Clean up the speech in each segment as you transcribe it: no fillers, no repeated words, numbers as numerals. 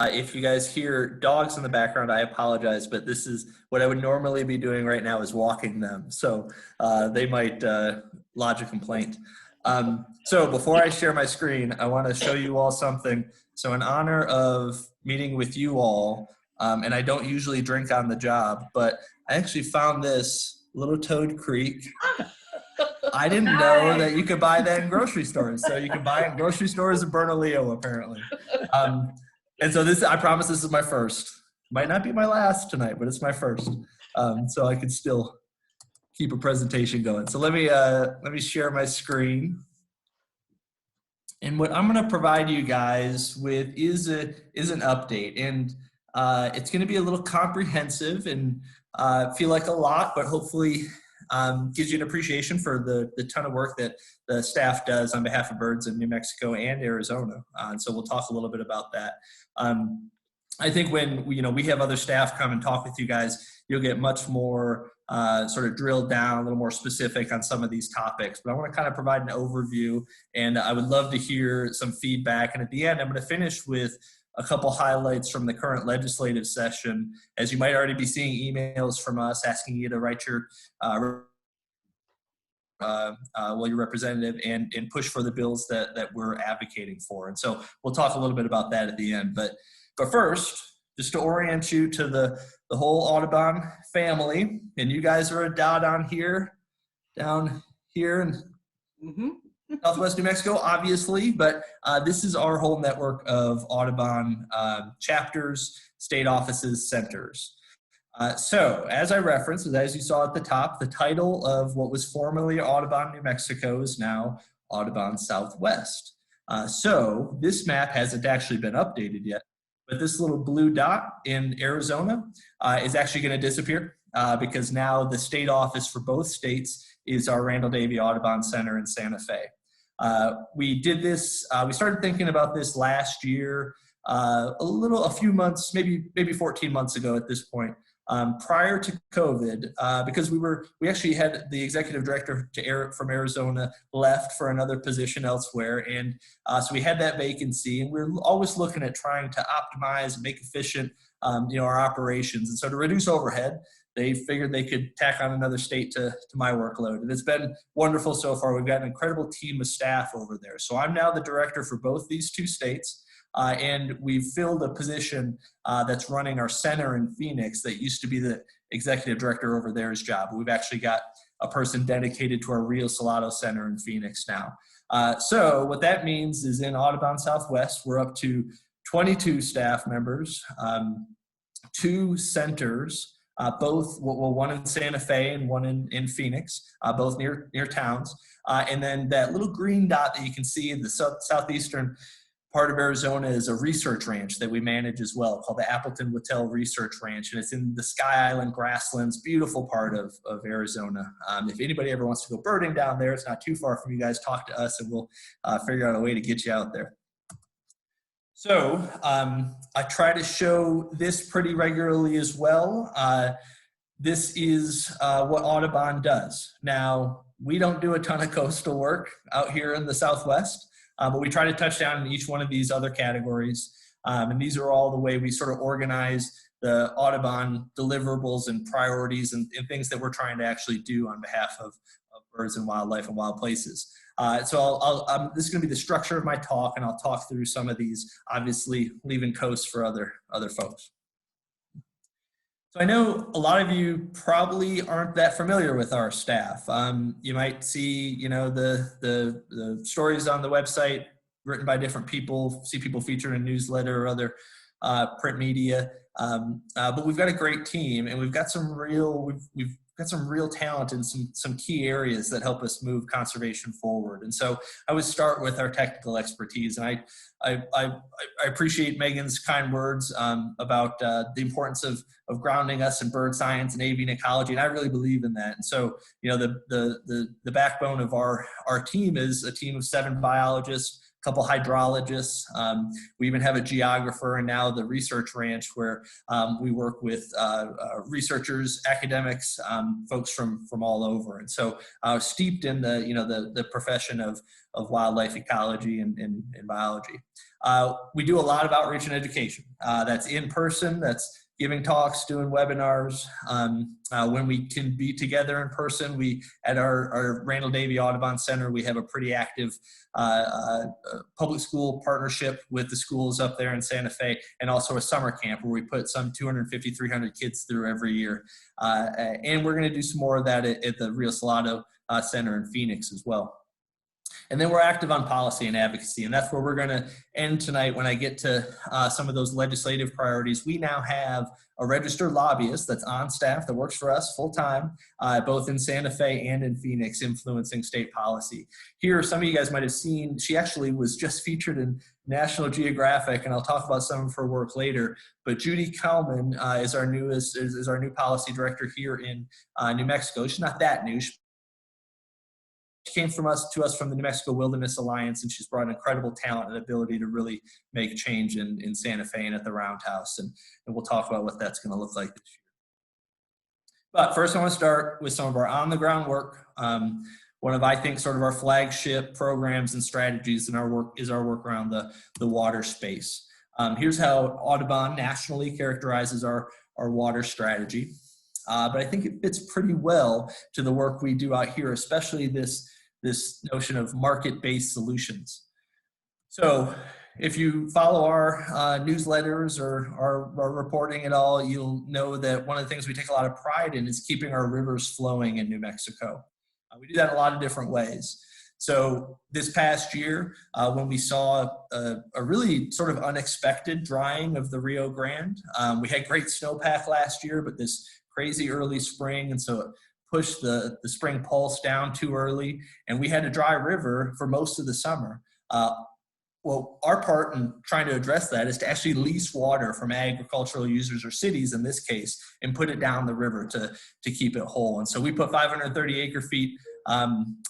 If you guys hear dogs in the background, I apologize, but this is what I would normally be doing right now is walking them. So they might lodge a complaint. So before I share my screen, I want to show you all something. So in honor of meeting with you all, and I don't usually drink on the job, but I actually found this Little Toad Creek. I didn't know that you could buy that in grocery stores. So you can buy it in grocery stores in Bernalillo, apparently. And so this, I promise this is my first. Might not be my last tonight, but it's my first. So I can still keep a presentation going. So let me share my screen. And what I'm going to provide you guys with is an update. And it's going to be a little comprehensive and feel like a lot, but hopefully gives you an appreciation for the ton of work that the staff does on behalf of birds in New Mexico and Arizona. And so we'll talk a little bit about that. I think when we have other staff come and talk with you guys, you'll get much more sort of drilled down, a little more specific on some of these topics. But I want to kind of provide an overview, and I would love to hear some feedback. And at the end, I'm going to finish with a couple highlights from the current legislative session. As you might already be seeing emails from us asking you to write your your representative and push for the bills that we're advocating for. And so we'll talk a little bit about that at the end. But first, just to orient you to the whole Audubon family, and you guys are a dot on here, down here in Southwest New Mexico, obviously, but this is our whole network of Audubon chapters, state offices, centers. So as I referenced, as you saw at the top, the title of what was formerly Audubon New Mexico is now Audubon Southwest. So this map hasn't actually been updated yet, but this little blue dot in Arizona is actually going to disappear because now the state office for both states is our Randall Davey Audubon Center in Santa Fe. We did this, we started thinking about this last year, a few months, maybe 14 months ago at this point. Prior to COVID, because we actually had the executive director from Arizona left for another position elsewhere, and so we had that vacancy, and we're always looking at trying to optimize and make efficient, our operations. And so to reduce overhead, they figured they could tack on another state to my workload, and it's been wonderful so far. We've got an incredible team of staff over there. So I'm now the director for both these two states. And we've filled a position that's running our center in Phoenix that used to be the executive director over there's job. We've actually got a person dedicated to our Rio Salado Center in Phoenix now. So what that means is in Audubon Southwest, we're up to 22 staff members, 2 centers, one in Santa Fe and one in Phoenix, both near towns. And then that little green dot that you can see in the southeastern part of Arizona is a research ranch that we manage as well, called the Appleton Whittle Research Ranch, and it's in the Sky Island grasslands, beautiful part of Arizona. If anybody ever wants to go birding down there, it's not too far from you guys. Talk to us, and we'll figure out a way to get you out there. So I try to show this pretty regularly as well. This is what Audubon does. Now, we don't do a ton of coastal work out here in the Southwest. But we try to touch down in each one of these other categories. And these are all the way we sort of organize the Audubon deliverables and priorities and things that we're trying to actually do on behalf of birds and wildlife and wild places. So this is going to be the structure of my talk, and I'll talk through some of these, obviously leaving coast for other folks. So I know a lot of you probably aren't that familiar with our staff. You might see, the stories on the website written by different people, see people featured in newsletter or other print media. But we've got a great team, and we've got some real talent in some key areas that help us move conservation forward. And so I would start with our technical expertise. And I appreciate Megan's kind words about the importance of grounding us in bird science and avian ecology, and I really believe in that. And so, the backbone of our team is a team of 7 biologists, a couple hydrologists. We even have a geographer, and now the research ranch where we work with researchers, academics, folks from all over. And so steeped in the profession of wildlife ecology and biology. we do a lot of outreach and education. That's in person, that's giving talks, doing webinars. When we can be together in person, we at our Randall Davey Audubon Center, we have a pretty active public school partnership with the schools up there in Santa Fe, and also a summer camp where we put some 250, 300 kids through every year. And we're going to do some more of that at the Rio Salado Center in Phoenix as well. And then we're active on policy and advocacy, and that's where we're going to end tonight when I get to some of those legislative priorities. We now have a registered lobbyist that's on staff that works for us full-time, both in Santa Fe and in Phoenix, influencing state policy. Here, some of you guys might have seen, she actually was just featured in National Geographic, and I'll talk about some of her work later. But Judy Kalman is our new policy director here in New Mexico. She's not that new. She came to us from the New Mexico Wilderness Alliance, and she's brought incredible talent and ability to really make change in Santa Fe and at the Roundhouse. And we'll talk about what that's going to look like this year. But first, I want to start with some of our on-the-ground work. One of, I think, sort of our flagship programs and strategies in our work is our work around the water space. Here's how Audubon nationally characterizes our water strategy. But I think it fits pretty well to the work we do out here, especially this notion of market-based solutions. So if you follow our newsletters or our reporting at all, you'll know that one of the things we take a lot of pride in is keeping our rivers flowing in New Mexico. We do that in a lot of different ways. So this past year, when we saw a really sort of unexpected drying of the Rio Grande, we had great snowpack last year, but this crazy early spring, and so it pushed the spring pulse down too early, and we had a dry river for most of the summer. Well, our part in trying to address that is to actually lease water from agricultural users or cities in this case and put it down the river to keep it whole. And so we put 530 acre feet.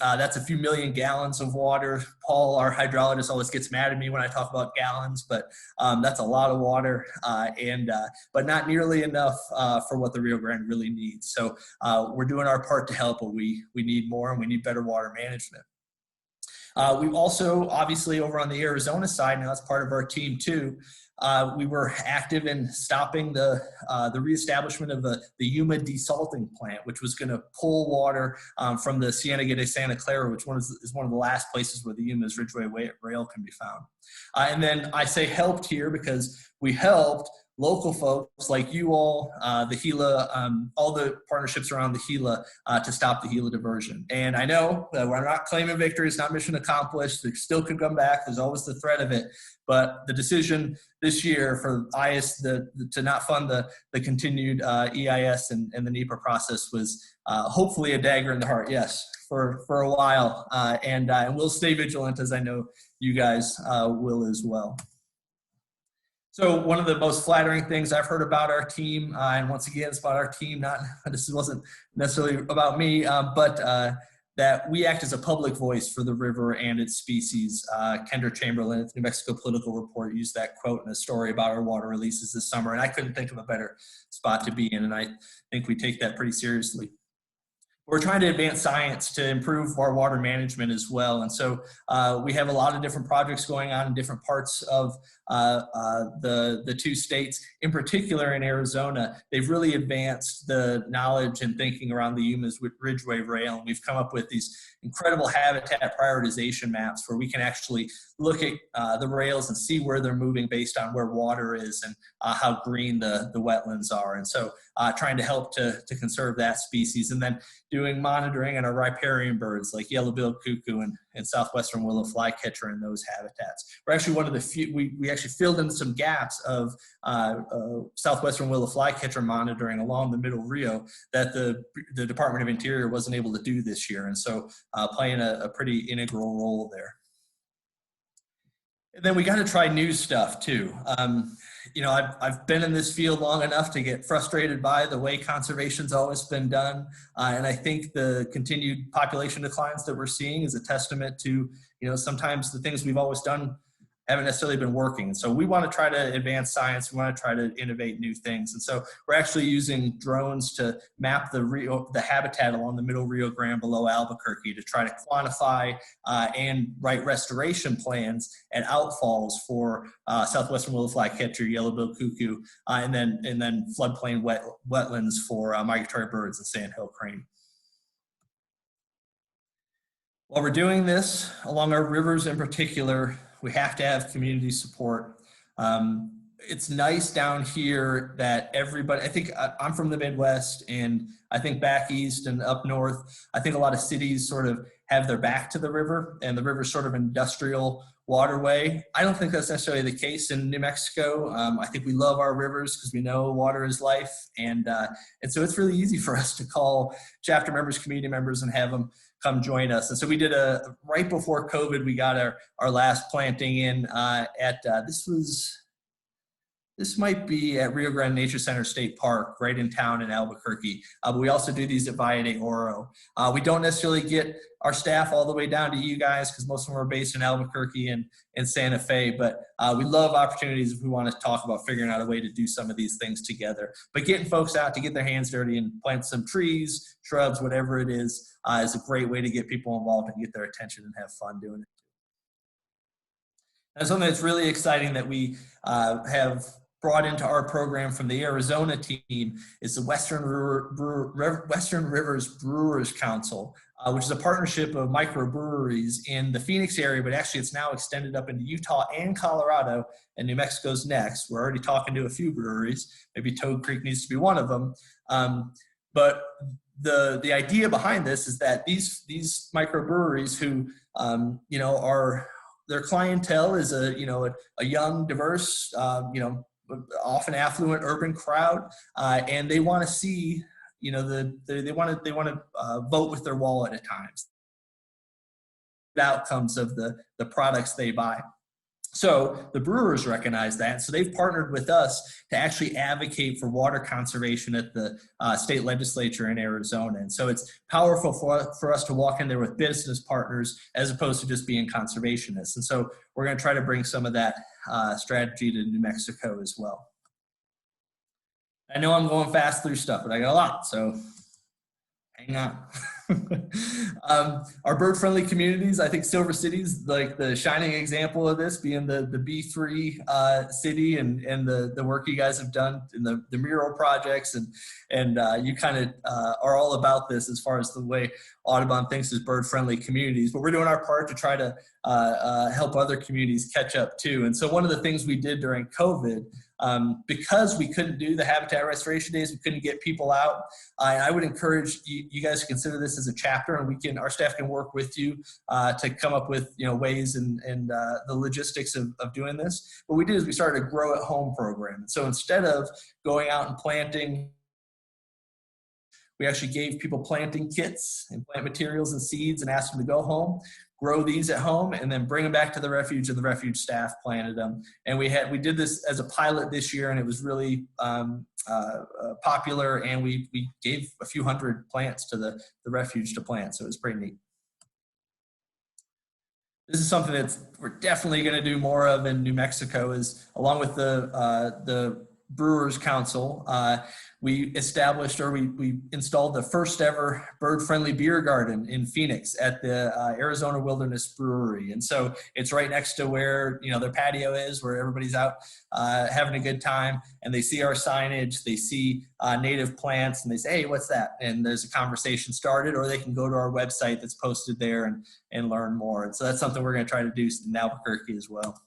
That's a few million gallons of water. Paul, our hydrologist, always gets mad at me when I talk about gallons, but that's a lot of water, but not nearly enough for what the Rio Grande really needs. So we're doing our part to help, but we need more, and we need better water management. We've also, obviously, over on the Arizona side, now it's part of our team too, we were active in stopping the reestablishment of the Yuma desalting plant, which was going to pull water from the Cienega de Santa Clara, which is one of the last places where the Yuma's Ridgeway Rail can be found. And then I say helped here because we helped local folks like you all, the Gila, all the partnerships around the Gila to stop the Gila diversion. And I know that we're not claiming victory, it's not mission accomplished, it still could come back, there's always the threat of it. But the decision this year for IS to not fund the continued EIS and the NEPA process was hopefully a dagger in the heart, yes, for a while. And we'll stay vigilant, as I know you guys will as well. So one of the most flattering things I've heard about our team, and once again, it's about our team, this wasn't necessarily about me, but that we act as a public voice for the river and its species. Kendra Chamberlain at the New Mexico Political Report used that quote in a story about our water releases this summer, and I couldn't think of a better spot to be in, and I think we take that pretty seriously. We're trying to advance science to improve our water management as well. And so we have a lot of different projects going on in different parts of the two states. In particular in Arizona, they've really advanced the knowledge and thinking around the Yuma's Ridgeway Rail. And we've come up with these incredible habitat prioritization maps where we can actually look at the rails and see where they're moving based on where water is and how green the wetlands are. And so trying to help to conserve that species, and then doing monitoring on our riparian birds like yellow-billed cuckoo and southwestern willow flycatcher in those habitats. We're actually one of the few, we actually filled in some gaps of southwestern willow flycatcher monitoring along the middle Rio that the Department of Interior wasn't able to do this year. And so playing a pretty integral role there. And then we got to try new stuff too. You know, I've been in this field long enough to get frustrated by the way conservation's always been done. And I think the continued population declines that we're seeing is a testament to, you know, sometimes the things we've always done haven't necessarily been working. And so we want to try to advance science. We want to try to innovate new things. And so we're actually using drones to map the habitat along the middle Rio Grande below Albuquerque to try to quantify and write restoration plans at outfalls for southwestern willow flycatcher, yellow-billed cuckoo, and then floodplain wetlands for migratory birds and sandhill crane. While we're doing this, along our rivers in particular, we have to have community support. It's nice down here that everybody, I think I'm from the Midwest, and I think back east and up north, I think a lot of cities sort of have their back to the river, and the river's sort of industrial waterway. I don't think that's necessarily the case in New Mexico. I think we love our rivers because we know water is life, and so it's really easy for us to call chapter members, community members, and have them come join us. And so we did right before COVID, we got our last planting in at, this might be at Rio Grande Nature Center State Park, right in town in Albuquerque. But we also do these at Valle de Oro. We don't necessarily get our staff all the way down to you guys because most of them are based in Albuquerque and Santa Fe, but we love opportunities if we want to talk about figuring out a way to do some of these things together. But getting folks out to get their hands dirty and plant some trees, shrubs, whatever it is a great way to get people involved and get their attention and have fun doing it. And something that's really exciting that we have brought into our program from the Arizona team is the Western Rivers Brewers Council, which is a partnership of microbreweries in the Phoenix area, but actually it's now extended up into Utah and Colorado, and New Mexico's next. We're already talking to a few breweries. Maybe Toad Creek needs to be one of them. But the idea behind this is that these microbreweries who, their clientele is a young, diverse, often affluent urban crowd, and they want to see, they want to vote with their wallet at times. The outcomes of the products they buy. So the brewers recognize that, so they've partnered with us to actually advocate for water conservation at the state legislature in Arizona. And so it's powerful for us to walk in there with business partners as opposed to just being conservationists. And so we're going to try to bring some of that strategy to New Mexico as well. I know I'm going fast through stuff, but I got a lot, so hang on. Our bird-friendly communities, I think Silver City's like the shining example of this, being the B3 city and the work you guys have done in the mural projects, and you kind of are all about this as far as the way Audubon thinks is bird-friendly communities. But we're doing our part to try to help other communities catch up too. And so one of the things we did during COVID, because we couldn't do the habitat restoration days, we couldn't get people out. I would encourage you guys to consider this as a chapter, and our staff can work with you to come up with ways and the logistics of doing this. What we did is we started a Grow at Home program. So instead of going out and planting, we actually gave people planting kits and plant materials and seeds and asked them to go home, grow these at home, and then bring them back to the refuge, and the refuge staff planted them. And we did this as a pilot this year, and it was really popular, and we gave a few hundred plants to the refuge to plant, so it was pretty neat. This is something that we're definitely going to do more of in New Mexico, is along with the Brewers Council, we established, or we installed the first ever bird-friendly beer garden in Phoenix at the Arizona Wilderness Brewery. And so it's right next to where their patio is, where everybody's out having a good time, and they see our signage, they see native plants, and they say, hey, what's that? And there's a conversation started, or they can go to our website that's posted there and learn more. And so that's something we're going to try to do in Albuquerque as well.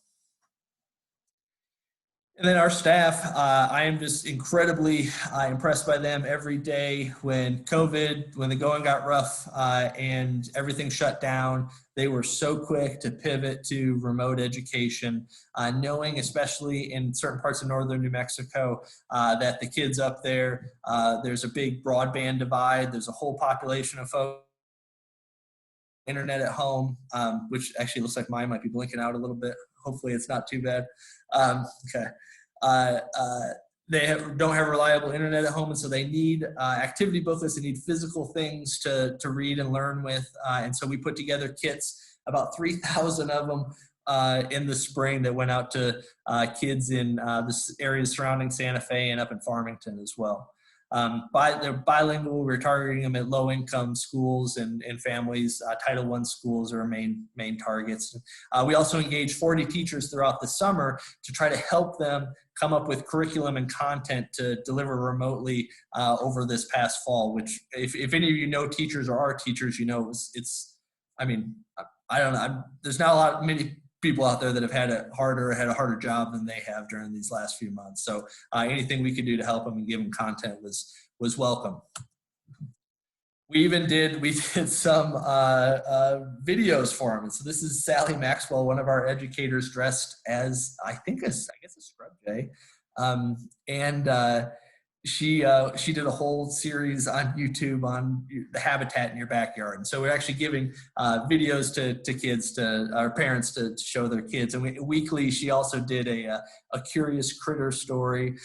And then our staff, I am just incredibly impressed by them every day. When the going got rough and everything shut down, they were so quick to pivot to remote education, knowing, especially in certain parts of northern New Mexico, that the kids up there, there's a big broadband divide. There's a whole population of folks internet at home, which actually looks like mine might be blinking out a little bit. Hopefully it's not too bad. Okay. They don't have reliable internet at home, and so they need activity booklets. They need physical things to read and learn with. And so we put together kits, about 3,000 of them, in the spring that went out to kids in the areas surrounding Santa Fe and up in Farmington as well. They're bilingual. We're targeting them at low-income schools and families. Title I schools are our main targets. We also engage 40 teachers throughout the summer to try to help them come up with curriculum and content to deliver remotely over this past fall, which if any of you know teachers or are teachers, you know I mean, I don't know. There's not many people out there that have had a harder job than they have during these last few months. So anything we could do to help them and give them content was welcome. We did some videos for them. And so this is Sally Maxwell, one of our educators, dressed as, I guess a scrub jay. She did a whole series on YouTube on the habitat in your backyard. And so we're actually giving videos to kids, to our parents, to show their kids. And weekly, she also did a curious critter story,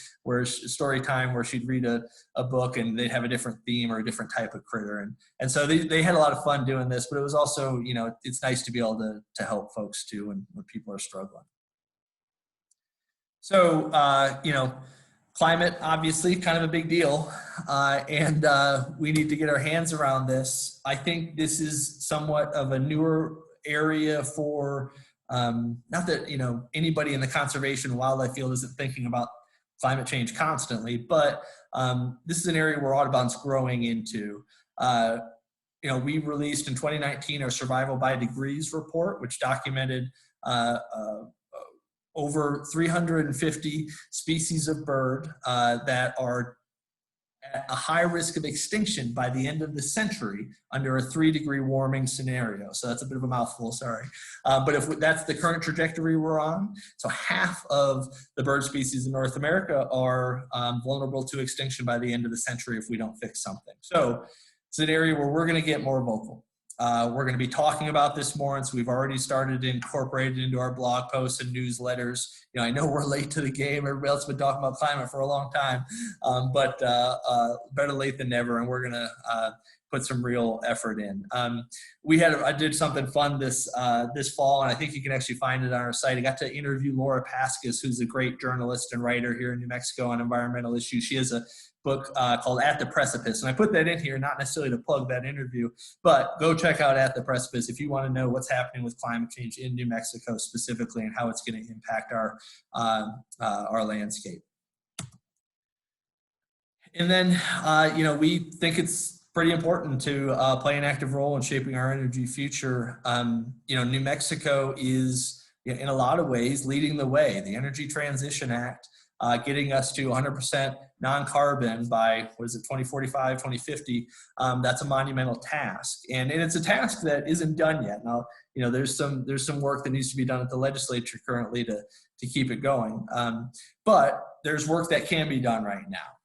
story time, where she'd read a book and they'd have a different theme or a different type of critter. And so they had a lot of fun doing this, but it was also, it's nice to be able to help folks too when people are struggling. So, climate, obviously, kind of a big deal, and we need to get our hands around this. I think this is somewhat of a newer area for, not that, anybody in the conservation wildlife field isn't thinking about climate change constantly, but this is an area where Audubon's growing into. We released in 2019 our Survival by Degrees report, which documented over 350 species of bird that are at a high risk of extinction by the end of the century under a 3-degree warming scenario. So that's a bit of a mouthful, sorry. But if that's the current trajectory we're on, so half of the bird species in North America are vulnerable to extinction by the end of the century if we don't fix something. So it's an area where we're gonna get more vocal. We're going to be talking about this more, and so we've already started to incorporate it into our blog posts and newsletters. I know we're late to the game. Everybody else has been talking about climate for a long time, but better late than never, and we're going to put some real effort in. I did something fun this fall, and I think you can actually find it on our site. I got to interview Laura Paskus, who's a great journalist and writer here in New Mexico on environmental issues. She has a book called At the Precipice. And I put that in here, not necessarily to plug that interview, but go check out At the Precipice if you want to know what's happening with climate change in New Mexico specifically and how it's going to impact our landscape. And then, we think it's pretty important to play an active role in shaping our energy future. New Mexico is, in a lot of ways, leading the way. The Energy Transition Act, getting us to 100% non-carbon by, 2045, 2050, that's a monumental task. And it's a task that isn't done yet. Now, there's some work that needs to be done at the legislature currently to keep it going. But there's work that can be done right now.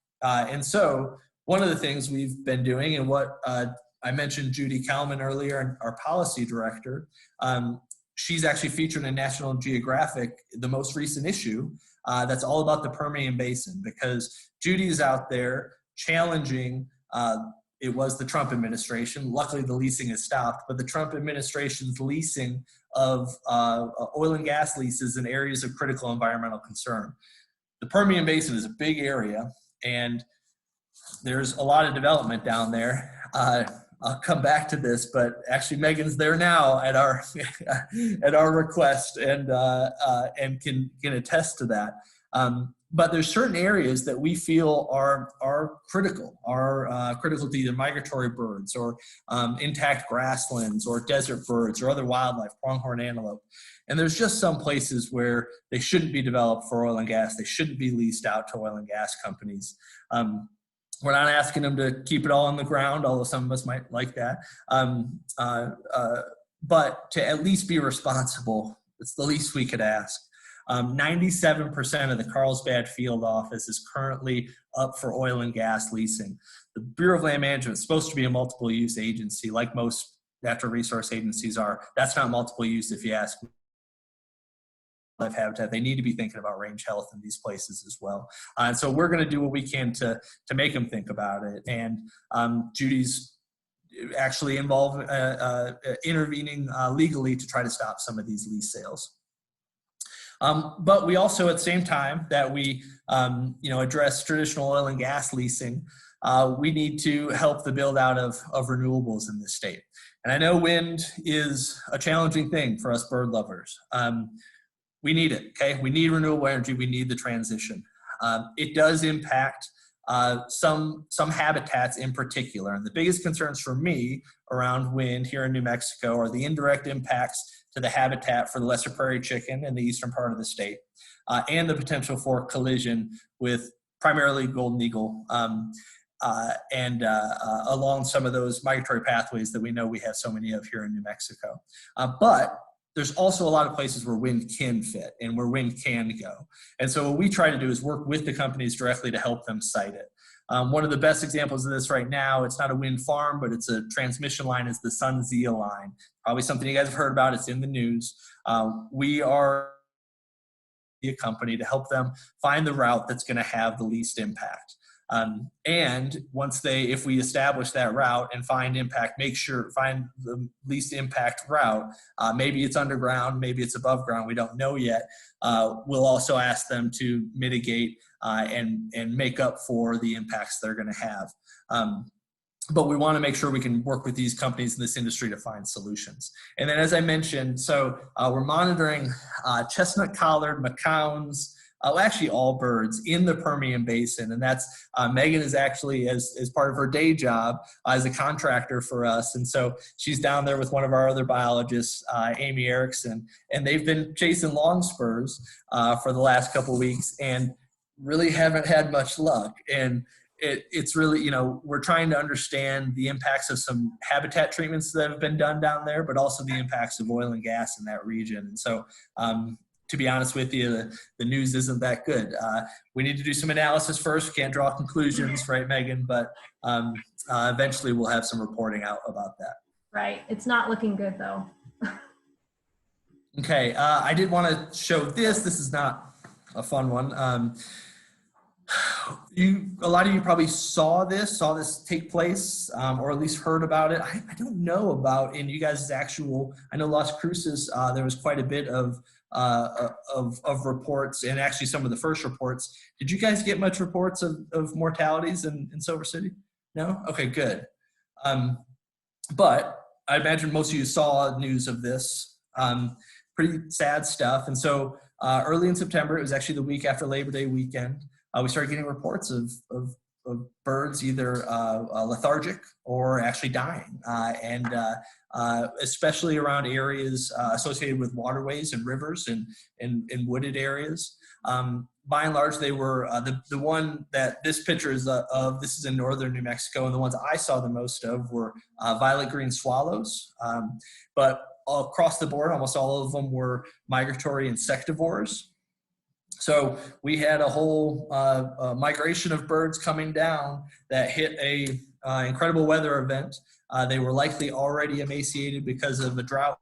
And so one of the things we've been doing, and what I mentioned Judy Kalman earlier, our policy director, she's actually featured in National Geographic, the most recent issue, that's all about the Permian Basin, because Judy's out there challenging, it was the Trump administration, luckily the leasing has stopped, but the Trump administration's leasing of oil and gas leases in areas of critical environmental concern. The Permian Basin is a big area, and there's a lot of development down there. I'll come back to this, but actually Megan's there now at our at our request, and can attest to that. But there's certain areas that we feel are critical, critical to either migratory birds or intact grasslands or desert birds or other wildlife, pronghorn antelope. And there's just some places where they shouldn't be developed for oil and gas. They shouldn't be leased out to oil and gas companies. We're not asking them to keep it all on the ground, although some of us might like that. But to at least be responsible, it's the least we could ask. 97% of the Carlsbad field office is currently up for oil and gas leasing. The Bureau of Land Management is supposed to be a multiple use agency, like most natural resource agencies are. That's not multiple use if you ask me. Habitat, they need to be thinking about range health in these places as well. And so we're going to do what we can to make them think about it. And Judy's actually involved intervening legally to try to stop some of these lease sales. But we also, at the same time that we address traditional oil and gas leasing, we need to help the build out of renewables in this state. And I know wind is a challenging thing for us bird lovers. We need it, okay? We need renewable energy, we need the transition. It does impact some habitats in particular. And the biggest concerns for me around wind here in New Mexico are the indirect impacts to the habitat for the lesser prairie chicken in the eastern part of the state, and the potential for collision with primarily golden eagle and along some of those migratory pathways that we know we have so many of here in New Mexico. But there's also a lot of places where wind can fit and where wind can go. And so what we try to do is work with the companies directly to help them site it. One of the best examples of this right now, it's not a wind farm, but it's a transmission line, is the Sunzia line. Probably something you guys have heard about, it's in the news. We are a company to help them find the route that's gonna have the least impact. And if we establish that route and find the least impact route, maybe it's underground, maybe it's above ground, we don't know yet. We'll also ask them to mitigate and make up for the impacts they're going to have. But we want to make sure we can work with these companies in this industry to find solutions. And then, as I mentioned, we're monitoring chestnut collared, macaws, actually all birds in the Permian Basin. And that's, Megan is actually, as part of her day job, as a contractor for us. And so she's down there with one of our other biologists, Amy Erickson, and they've been chasing longspurs for the last couple of weeks and really haven't had much luck. And it's really, we're trying to understand the impacts of some habitat treatments that have been done down there, but also the impacts of oil and gas in that region. And so, to be honest with you, the news isn't that good. We need to do some analysis first. Can't draw conclusions, right, Megan? But eventually we'll have some reporting out about that. Right. It's not looking good, though. Okay. I did want to show this. This is not a fun one. A lot of you probably saw this take place, or at least heard about it. I don't know about in you guys' actual, I know Las Cruces, there was quite a bit of reports, and actually some of the first reports. Did you guys get much reports of mortalities in Silver City? No? Okay, good. But I imagine most of you saw news of this. Pretty sad stuff. And so early in September, it was actually the week after Labor Day weekend, we started getting reports of birds either lethargic or actually dying, and especially around areas associated with waterways and rivers and wooded areas. By and large, they were the one that this picture is of. This is in northern New Mexico, and the ones I saw the most of were violet green swallows. But across the board, almost all of them were migratory insectivores. So we had a whole migration of birds coming down that hit a incredible weather event. They were likely already emaciated because of a drought.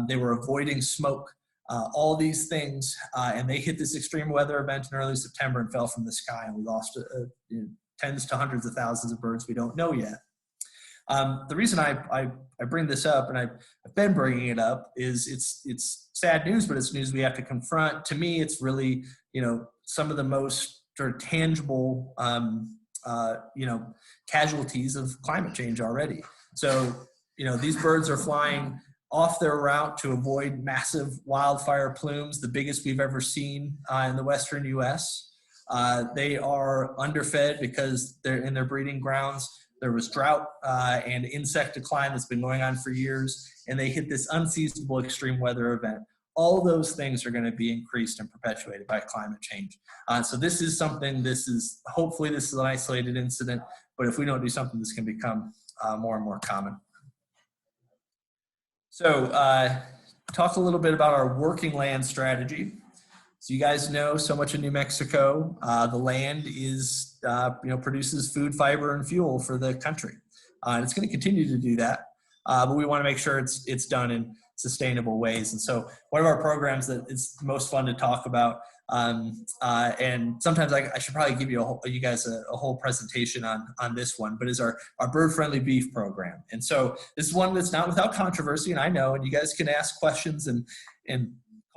They were avoiding smoke, all these things, and they hit this extreme weather event in early September and fell from the sky, and we lost tens to hundreds of thousands of birds we don't know yet. The reason I bring this up, and I've been bringing it up, is it's sad news, but it's news we have to confront. To me, it's really, some of the most sort of tangible, casualties of climate change already. So, these birds are flying off their route to avoid massive wildfire plumes, the biggest we've ever seen in the western U.S. They are underfed because they're in their breeding grounds. There was drought and insect decline that's been going on for years, and they hit this unseasonable extreme weather event. All those things are going to be increased and perpetuated by climate change. So this is something, hopefully this is an isolated incident, but if we don't do something, this can become more and more common. So talk a little bit about our working land strategy. So you guys know so much in New Mexico, the land is, produces food, fiber, and fuel for the country. And it's going to continue to do that, but we want to make sure it's done in sustainable ways. And so one of our programs that is most fun to talk about, and sometimes I should probably give you guys a whole presentation on this one, but is our bird-friendly beef program. And so this is one that's not without controversy, and I know, and you guys can ask questions and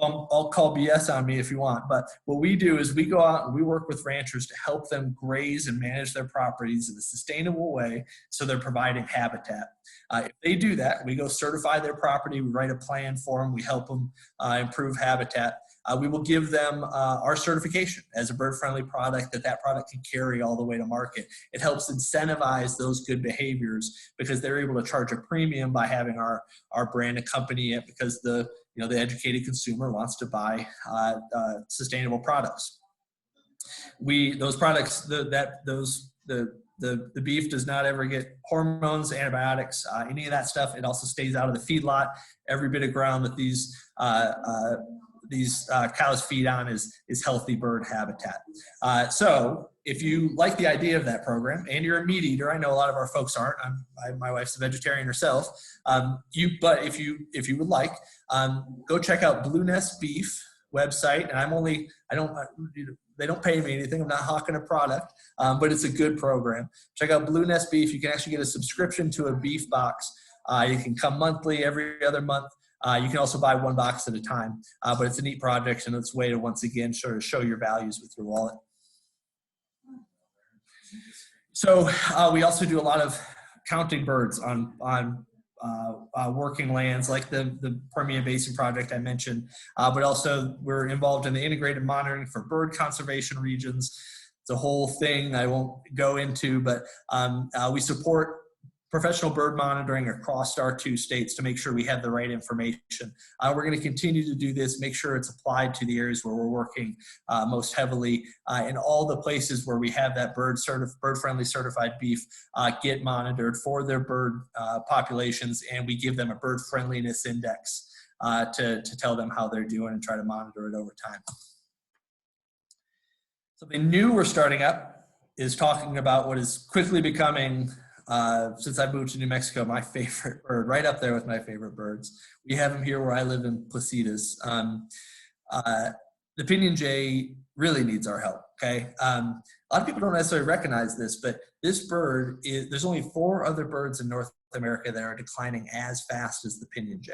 I'll call BS on me if you want, but what we do is we go out and we work with ranchers to help them graze and manage their properties in a sustainable way so they're providing habitat. If they do that, we go certify their property, we write a plan for them, we help them improve habitat. We will give them our certification as a bird-friendly product that product can carry all the way to market. It helps incentivize those good behaviors because they're able to charge a premium by having our brand accompany it because the educated consumer wants to buy sustainable products. Those products, the beef does not ever get hormones, antibiotics, any of that stuff. It also stays out of the feedlot. Every bit of ground that these cows feed on is healthy bird habitat. So if you like the idea of that program and you're a meat eater, I know a lot of our folks aren't. My wife's a vegetarian herself. But if you would like, go check out Blue Nest Beef website. And they don't pay me anything. I'm not hawking a product, but it's a good program. Check out Blue Nest Beef. You can actually get a subscription to a beef box. You can come monthly, every other month. You can also buy one box at a time, but it's a neat project and it's a way to once again show your values with your wallet. So we also do a lot of counting birds on working lands like the Permian Basin project I mentioned, but also we're involved in the integrated monitoring for bird conservation regions. It's a whole thing I won't go into, but we support professional bird monitoring across our 2 states to make sure we have the right information. We're going to continue to do this, make sure it's applied to the areas where we're working most heavily. In all the places where we have that bird-friendly certified beef get monitored for their bird populations, and we give them a bird friendliness index to tell them how they're doing and try to monitor it over time. Something new we're starting up is talking about what is quickly becoming since I moved to New Mexico, my favorite bird, right up there with my favorite birds. We have them here where I live in Placitas. The Pinyon Jay really needs our help, okay? A lot of people don't necessarily recognize this, but this bird there's only 4 other birds in North America that are declining as fast as the Pinyon Jay.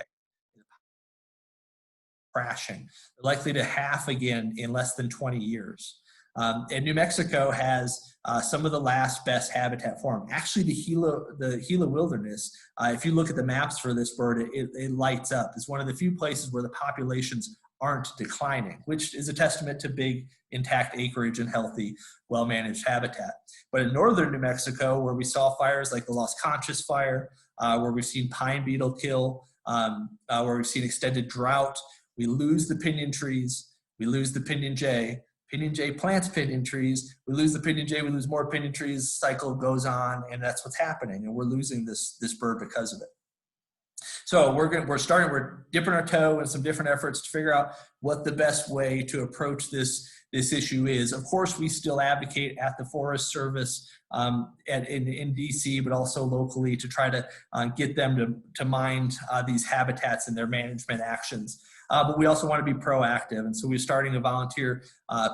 Crashing. They're likely to half again in less than 20 years. And New Mexico has some of the last best habitat for them. Actually, the Gila Wilderness, if you look at the maps for this bird, it lights up. It's one of the few places where the populations aren't declining, which is a testament to big, intact acreage and healthy, well-managed habitat. But in northern New Mexico, where we saw fires like the Los Conchas fire, where we've seen pine beetle kill, where we've seen extended drought, we lose the pinyon trees, we lose the Pinyon Jay. Pinyon Jay plants pinyon trees. We lose the Pinyon Jay, we lose more pinyon trees, cycle goes on, and that's what's happening. And we're losing this bird because of it. So we're dipping our toe in some different efforts to figure out what the best way to approach this issue is. Of course, we still advocate at the Forest Service in DC, but also locally to try to get them to mind these habitats and their management actions. But we also want to be proactive. And so we're starting a volunteer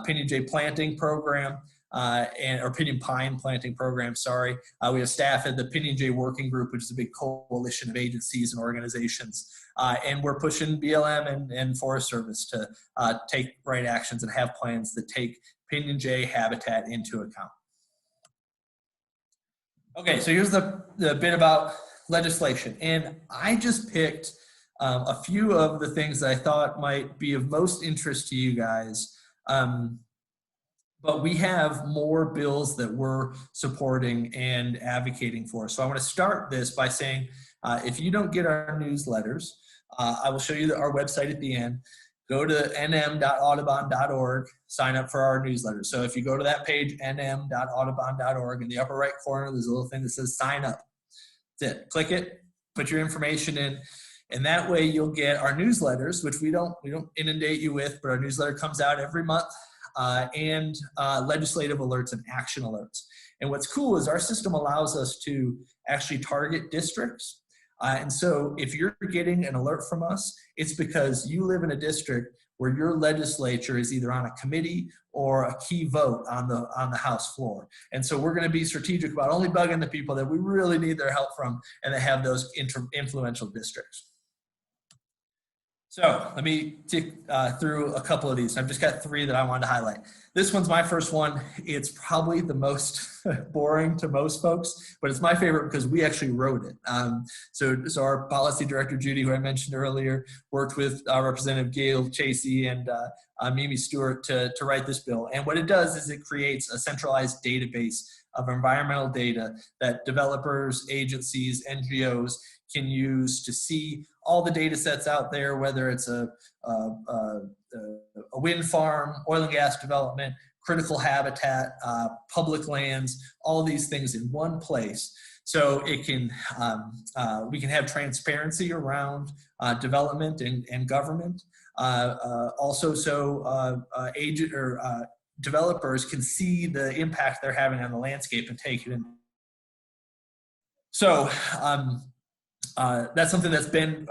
Pinyon Jay planting program or Pinyon Pine planting program, sorry. We have staff at the Pinyon Jay Working Group, which is a big coalition of agencies and organizations. And we're pushing BLM and Forest Service to take right actions and have plans that take Pinyon Jay habitat into account. Okay, so here's the bit about legislation. And I just picked a few of the things that I thought might be of most interest to you guys. But we have more bills that we're supporting and advocating for. So I want to start this by saying, if you don't get our newsletters, I will show you our website at the end. Go to nm.audubon.org, sign up for our newsletter. So if you go to that page, nm.audubon.org, in the upper right corner, there's a little thing that says sign up. That's it. Click it, put your information in, and that way you'll get our newsletters, which we don't inundate you with, but our newsletter comes out every month, and legislative alerts and action alerts. And what's cool is our system allows us to actually target districts. And so if you're getting an alert from us, it's because you live in a district where your legislature is either on a committee or a key vote on the House floor. And so we're going to be strategic about only bugging the people that we really need their help from and that have those influential districts. So let me tick through a couple of these. I've just got three that I wanted to highlight. This one's my first one. It's probably the most boring to most folks, but it's my favorite because we actually wrote it. So our policy director, Judy, who I mentioned earlier, worked with Representative Gail Chasey and Mimi Stewart to write this bill. And what it does is it creates a centralized database of environmental data that developers, agencies, NGOs can use to see all the data sets out there, whether it's a wind farm, oil and gas development, critical habitat, public lands, all these things in one place. So it can, we can have transparency around development and government. Also, so agent or developers can see the impact they're having on the landscape and take it in. So that's something that's been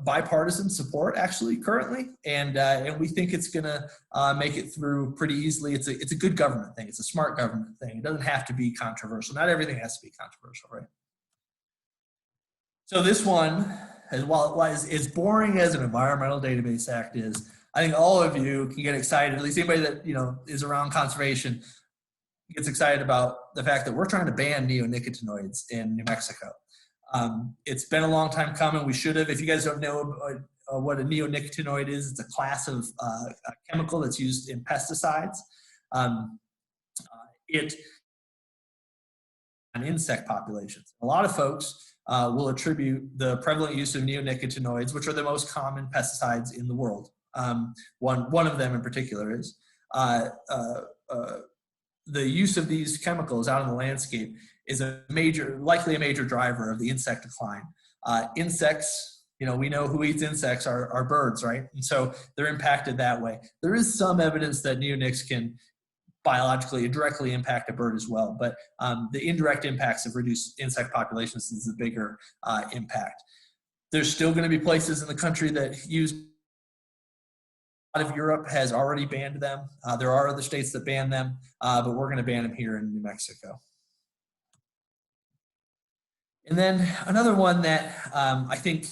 bipartisan support actually currently, and we think it's going to make it through pretty easily. It's a good government thing. It's a smart government thing. It doesn't have to be controversial. Not everything has to be controversial, right? So this one, while it is as boring as an Environmental Database Act is, I think all of you can get excited. At least anybody that is around conservation gets excited about the fact that we're trying to ban neonicotinoids in New Mexico. It's been a long time coming. We should have. If you guys don't know what a neonicotinoid is, it's a class of a chemical that's used in pesticides. It on insect populations. A lot of folks will attribute the prevalent use of neonicotinoids, which are the most common pesticides in the world. One of them in particular is the use of these chemicals out in the landscape is likely a major driver of the insect decline. Insects, we know who eats insects are birds, right? And so they're impacted that way. There is some evidence that neonics can biologically directly impact a bird as well, but the indirect impacts of reduced insect populations is the bigger impact. There's still going to be places in the country that use. A lot of Europe has already banned them. There are other states that ban them, but we're going to ban them here in New Mexico. And then another one that I think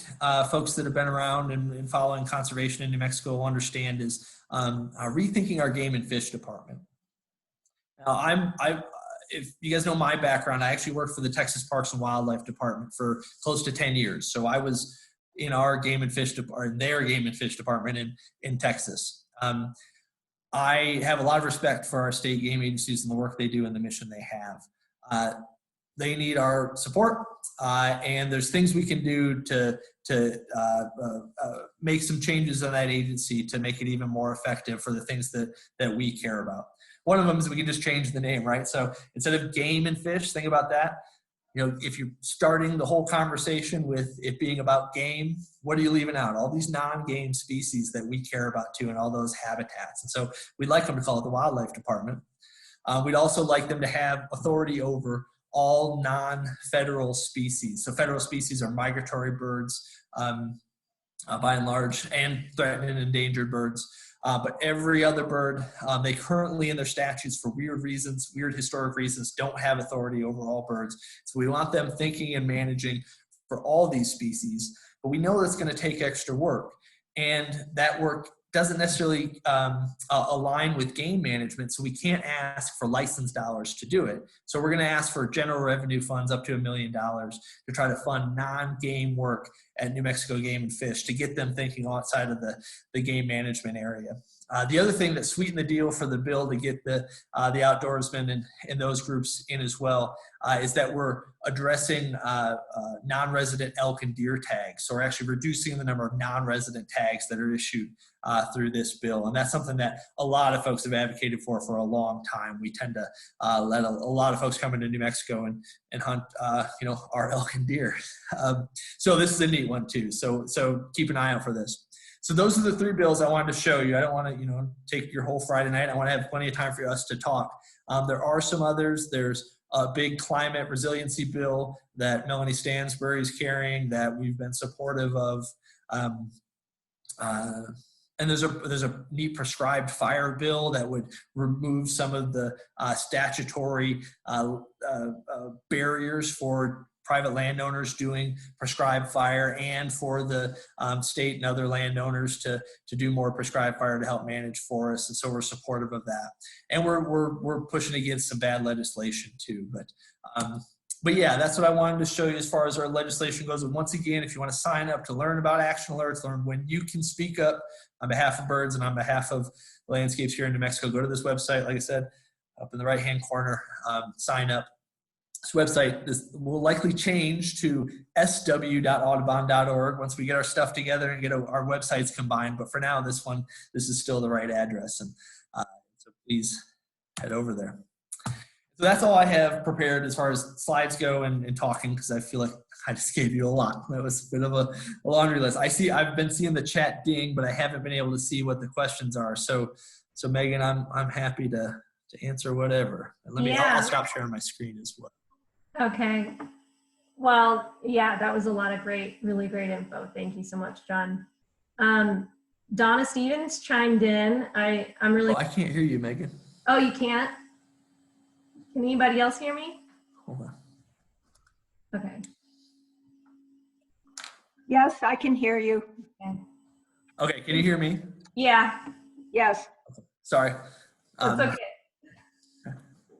folks that have been around and following conservation in New Mexico will understand is rethinking our game and fish department. Now, if you guys know my background, I actually worked for the Texas Parks and Wildlife Department for close to 10 years. So I was in our game and fish department, their game and fish department in Texas. I have a lot of respect for our state game agencies and the work they do and the mission they have. They need our support, and there's things we can do to make some changes in that agency to make it even more effective for the things that we care about. One of them is we can just change the name, right? So instead of game and fish, think about that. If you're starting the whole conversation with it being about game, what are you leaving out? All these non-game species that we care about too, and all those habitats. And so we'd like them to call it the Wildlife Department. We'd also like them to have authority over all non-federal species. So federal species are migratory birds, by and large, and threatened and endangered birds. But every other bird, they currently in their statutes for weird historic reasons, don't have authority over all birds. So we want them thinking and managing for all these species, but we know that's going to take extra work. And that work doesn't necessarily align with game management, so we can't ask for license dollars to do it. So we're going to ask for general revenue funds up to $1 million to try to fund non-game work at New Mexico Game and Fish to get them thinking outside of the game management area. The other thing that sweetened the deal for the bill to get the outdoorsmen and those groups in as well is that we're addressing non-resident elk and deer tags. So we're actually reducing the number of non-resident tags that are issued through this bill. And that's something that a lot of folks have advocated for a long time. We tend to let a lot of folks come into New Mexico and hunt, our elk and deer. So this is a neat one too. So keep an eye out for this. So those are the three bills I wanted to show you. I don't want to, take your whole Friday night. I want to have plenty of time for us to talk. There are some others. There's a big climate resiliency bill that Melanie Stansbury is carrying that we've been supportive of. And there's a neat prescribed fire bill that would remove some of the statutory barriers for private landowners doing prescribed fire, and for the state and other landowners to do more prescribed fire to help manage forests. And so we're supportive of that. And we're pushing against some bad legislation too. But yeah, that's what I wanted to show you as far as our legislation goes. And once again, if you want to sign up to learn about action alerts, learn when you can speak up on behalf of birds and on behalf of landscapes here in New Mexico, go to this website, like I said, up in the right-hand corner, sign up. This website will likely change to sw.audubon.org once we get our stuff together and get our websites combined. But for now, this is still the right address. And so please head over there. So that's all I have prepared as far as slides go and talking, because I feel like I just gave you a lot. That was a bit of a laundry list. I've been seeing the chat ding, but I haven't been able to see what the questions are. So Megan, I'm happy to answer whatever. And I'll stop sharing my screen as well. Okay. Well, yeah, that was a lot of really great info. Thank you so much, John. Donna Stevens chimed in. I'm really. Oh, I can't hear you, Megan. Oh, you can't? Can anybody else hear me? Hold on. Okay. Yes, I can hear you. Okay, can you hear me? Yeah. Yes. Sorry. That's okay.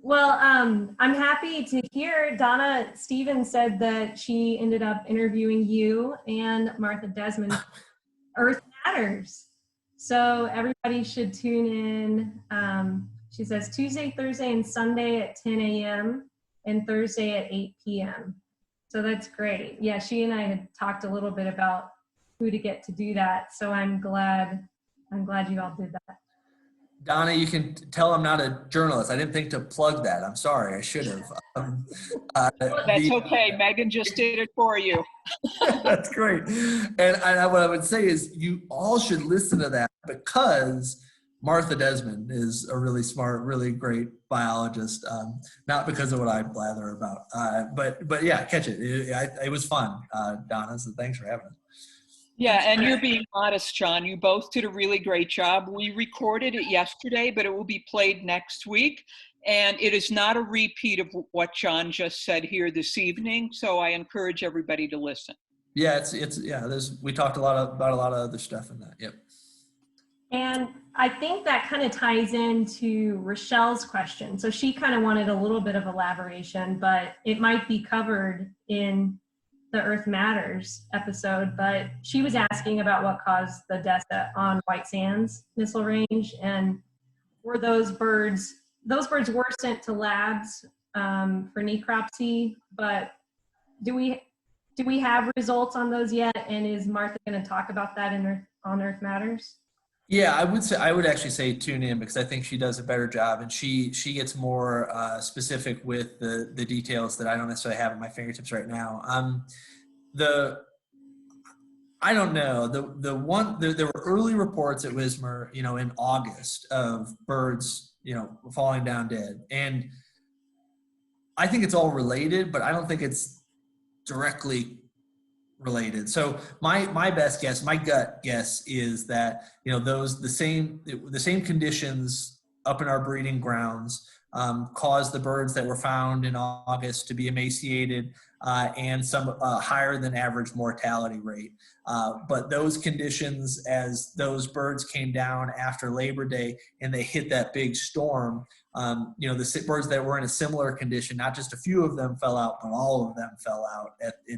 Well, I'm happy to hear Donna Stevens said that she ended up interviewing you and Martha Desmond. Earth Matters. So everybody should tune in. She says Tuesday, Thursday, and Sunday at 10 a.m. and Thursday at 8 p.m. So that's great. Yeah, she and I had talked a little bit about who to get to do that. So I'm glad you all did that. Donna, you can tell I'm not a journalist. I didn't think to plug that. I'm sorry. I should have. That's okay. Megan just did it for you. That's great. And what I would say is you all should listen to that, because Martha Desmond is a really smart, really great biologist. Not because of what I blather about, but yeah, catch it. It was fun, Donna. So thanks for having us. Yeah, and you're being modest, John. You both did a really great job. We recorded it yesterday, but it will be played next week. And it is not a repeat of what John just said here this evening. So I encourage everybody to listen. Yeah, we talked about a lot of other stuff in that. Yep. And I think that kind of ties into Rochelle's question. So she kind of wanted a little bit of elaboration, but it might be covered in the Earth Matters episode. But she was asking about what caused the death on White Sands Missile Range, and were those birds were sent to labs for necropsy, but do we have results on those yet? And is Martha going to talk about that on Earth Matters? Yeah, I would actually say tune in, because I think she does a better job, and she gets more specific with the details that I don't necessarily have at my fingertips right now. I don't know. There were early reports at Wismar, in August, of birds, falling down dead, and I think it's all related, but I don't think it's directly related. So my best guess, my gut guess, is that the same conditions up in our breeding grounds caused the birds that were found in August to be emaciated and some higher than average mortality rate. But those conditions, as those birds came down after Labor Day and they hit that big storm, the birds that were in a similar condition, not just a few of them fell out, but all of them fell out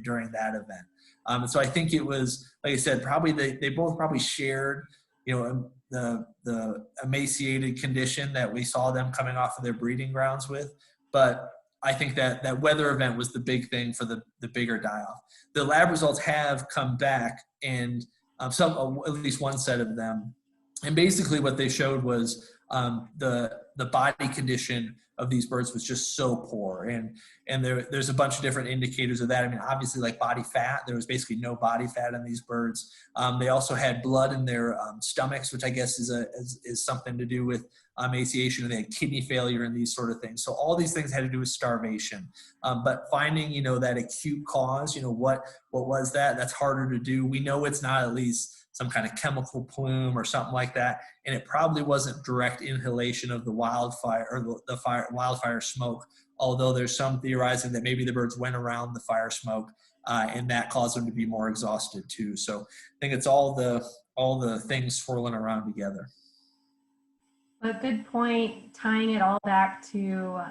during that event. And so I think it was, like I said, probably they both probably shared, the emaciated condition that we saw them coming off of their breeding grounds with. But I think that weather event was the big thing for the bigger die-off. The lab results have come back, and at least one set of them. And basically what they showed was the body condition of these birds was just so poor, and there's a bunch of different indicators of that. I mean, obviously, like body fat, there was basically no body fat in these birds. They also had blood in their stomachs, which I guess is something to do with emaciation, and they had kidney failure and these sort of things. So all these things had to do with starvation. But finding that acute cause, what was that? That's harder to do. We know it's not at least some kind of chemical plume or something like that. And it probably wasn't direct inhalation of the wildfire or wildfire smoke, although there's some theorizing that maybe the birds went around the fire smoke and that caused them to be more exhausted too. So I think it's all the things swirling around together. A good point, tying it all back to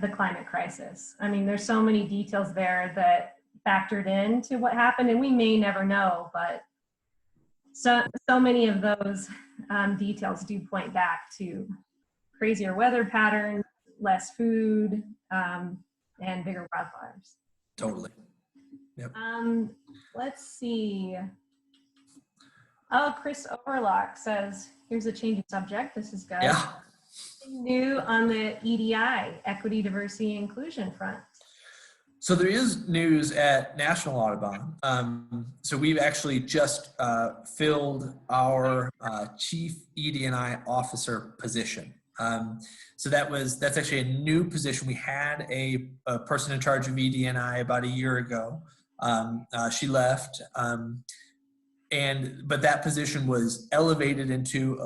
the climate crisis. I mean, there's so many details there that factored into what happened, and we may never know, but so many of those details do point back to crazier weather patterns, less food, and bigger wildfires. Totally. Yep. Let's see. Oh, Chris Overlock says, here's a change of subject. This is good. Yeah. New on the EDI, equity, diversity, inclusion front. So there is news at National Audubon. So we've actually just filled our chief ED&I officer position. So that's actually a new position. We had a person in charge of ED&I about a year ago. She left, but that position was elevated into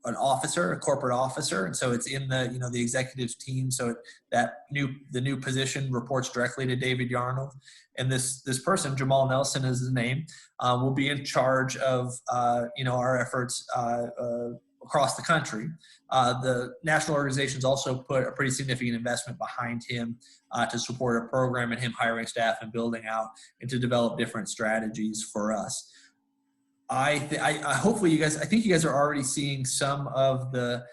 an officer, a corporate officer, and so it's in the the executive team. So the new position reports directly to David Yarnold, and this person, Jamal Nelson is his name, will be in charge of our efforts across the country. The national organizations also put a pretty significant investment behind him to support a program and him hiring staff and building out and to develop different strategies for us. I hopefully you guys, I think you guys are already seeing some of the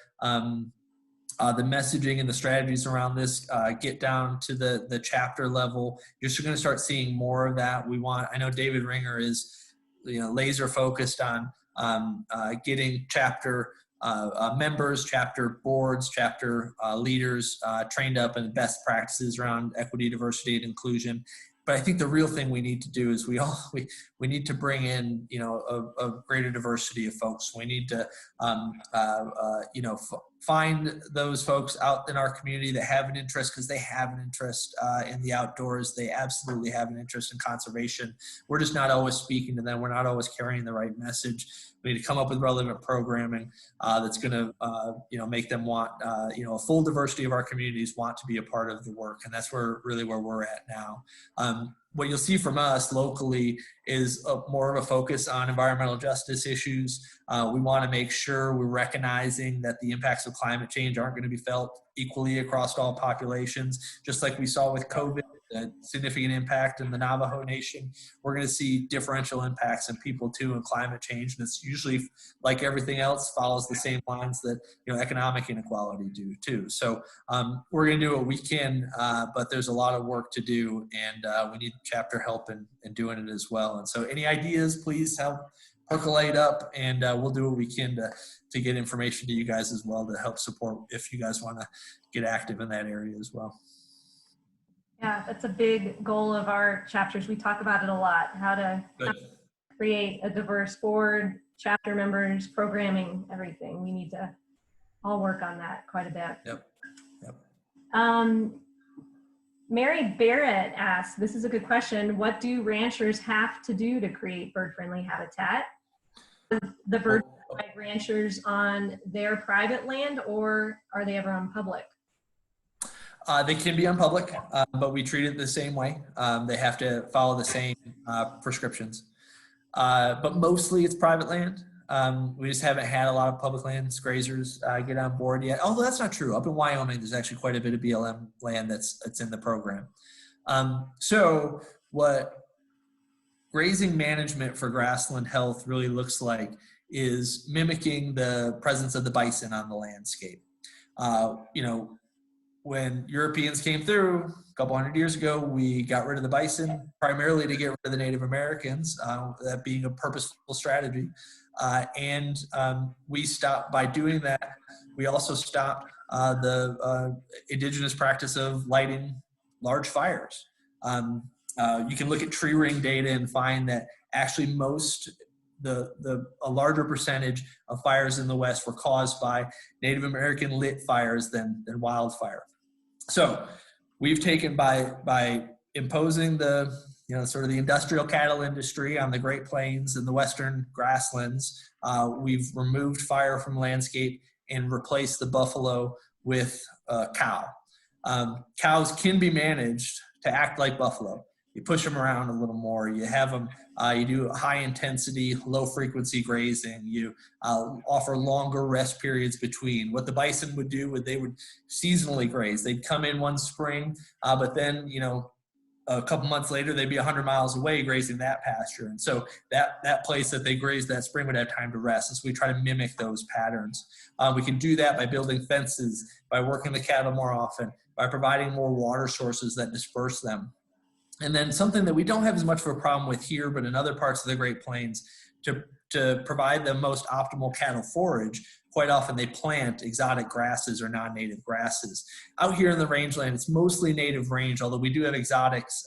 messaging and the strategies around this get down to the chapter level. You're still going to start seeing more of that. I know David Ringer is laser focused on getting chapter members, chapter boards, chapter leaders trained up in best practices around equity, diversity, and inclusion. But I think the real thing we need to do is we need to bring in a greater diversity of folks. We need to find those folks out in our community that have an interest, because they have an interest in the outdoors. They absolutely have an interest in conservation. We're just not always speaking to them. We're not always carrying the right message. We need to come up with relevant programming that's going to make them want a full diversity of our communities want to be a part of the work, and that's where we're at now. What you'll see from us locally is more of a focus on environmental justice issues. We want to make sure we're recognizing that the impacts of climate change aren't going to be felt equally across all populations. Just like we saw with COVID, a significant impact in the Navajo Nation, we're going to see differential impacts in people too in climate change. And it's usually, like everything else, follows the same lines that economic inequality do too. So we're going to do what we can, but there's a lot of work to do, and we need chapter help in doing it as well. And so any ideas, please help percolate up, and we'll do what we can to get information to you guys as well to help support if you guys want to get active in that area as well. Yeah, that's a big goal of our chapters. We talk about it a lot, how to create a diverse board, chapter members, programming, everything. We need to all work on that quite a bit. Yep. Mary Barrett asks, this is a good question, what do ranchers have to do to create bird-friendly habitat? The birds like ranchers on their private land, or are they ever on public? They can be on public, but we treat it the same way. They have to follow the same prescriptions. But mostly it's private land. We just haven't had a lot of public lands grazers get on board yet. Although that's not true. Up in Wyoming, there's actually quite a bit of BLM land that's in the program. So what grazing management for grassland health really looks like is mimicking the presence of the bison on the landscape. When Europeans came through a couple hundred years ago, we got rid of the bison primarily to get rid of the Native Americans, that being a purposeful strategy. And we stopped by doing that. We also stopped the indigenous practice of lighting large fires. You can look at tree ring data and find that actually a larger percentage of fires in the West were caused by Native American lit fires than wildfire. So we've taken by imposing the sort of the industrial cattle industry on the Great Plains and the western grasslands. We've removed fire from landscape and replaced the buffalo with cow. Cows can be managed to act like buffalo. You push them around a little more. You have them, you do high intensity, low frequency grazing. You offer longer rest periods between. What the bison would do, they would seasonally graze. They'd come in one spring, but then, a couple months later, they'd be 100 miles away grazing that pasture. And so that place that they grazed that spring would have time to rest. And so we try to mimic those patterns. We can do that by building fences, by working the cattle more often, by providing more water sources that disperse them. And then something that we don't have as much of a problem with here, but in other parts of the Great Plains, to provide the most optimal cattle forage, quite often they plant exotic grasses or non-native grasses. Out here in the rangeland, it's mostly native range, although we do have exotics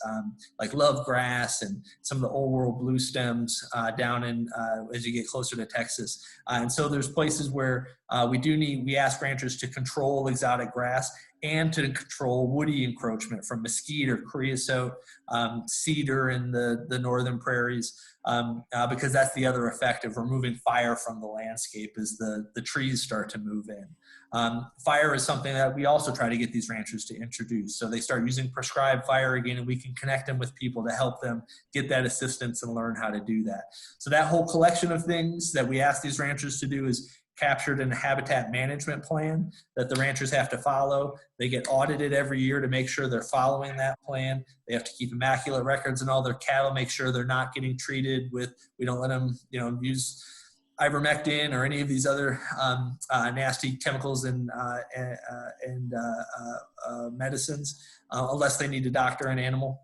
like love grass and some of the old world blue stems down in as you get closer to Texas. And so there's places where we ask ranchers to control exotic grass and to control woody encroachment from mesquite or creosote, cedar in the northern prairies, because that's the other effect of removing fire from the landscape is the trees start to move in. Fire is something that we also try to get these ranchers to introduce. So they start using prescribed fire again, and we can connect them with people to help them get that assistance and learn how to do that. So that whole collection of things that we ask these ranchers to do is captured in a habitat management plan that the ranchers have to follow. They get audited every year to make sure they're following that plan. They have to keep immaculate records in all their cattle, make sure they're not getting treated with, we don't let them, use ivermectin or any of these other nasty chemicals and medicines unless they need to doctor an animal.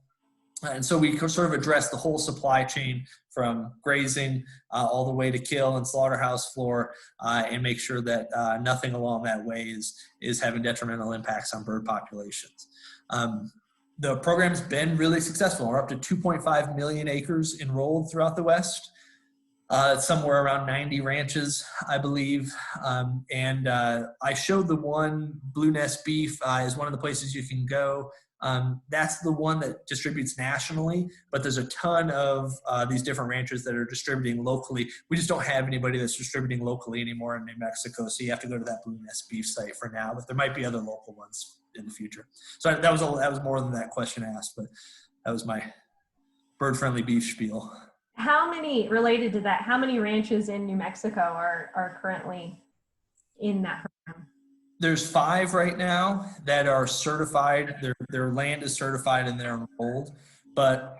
And so we sort of address the whole supply chain from grazing all the way to kill and slaughterhouse floor and make sure that nothing along that way is having detrimental impacts on bird populations. The program's been really successful. We're up to 2.5 million acres enrolled throughout the West. Somewhere around 90 ranches, I believe. I showed the one Blue Nest Beef is one of the places you can go. That's the one that distributes nationally, but there's a ton of these different ranchers that are distributing locally. We just don't have anybody that's distributing locally anymore in New Mexico, so you have to go to that Blue Nest Beef site for now, but there might be other local ones in the future. So that was more than that question asked, but that was my bird-friendly beef spiel. Related to that, how many ranches in New Mexico are currently in that program? There's 5 right now that are certified. Their land is certified and they're enrolled, but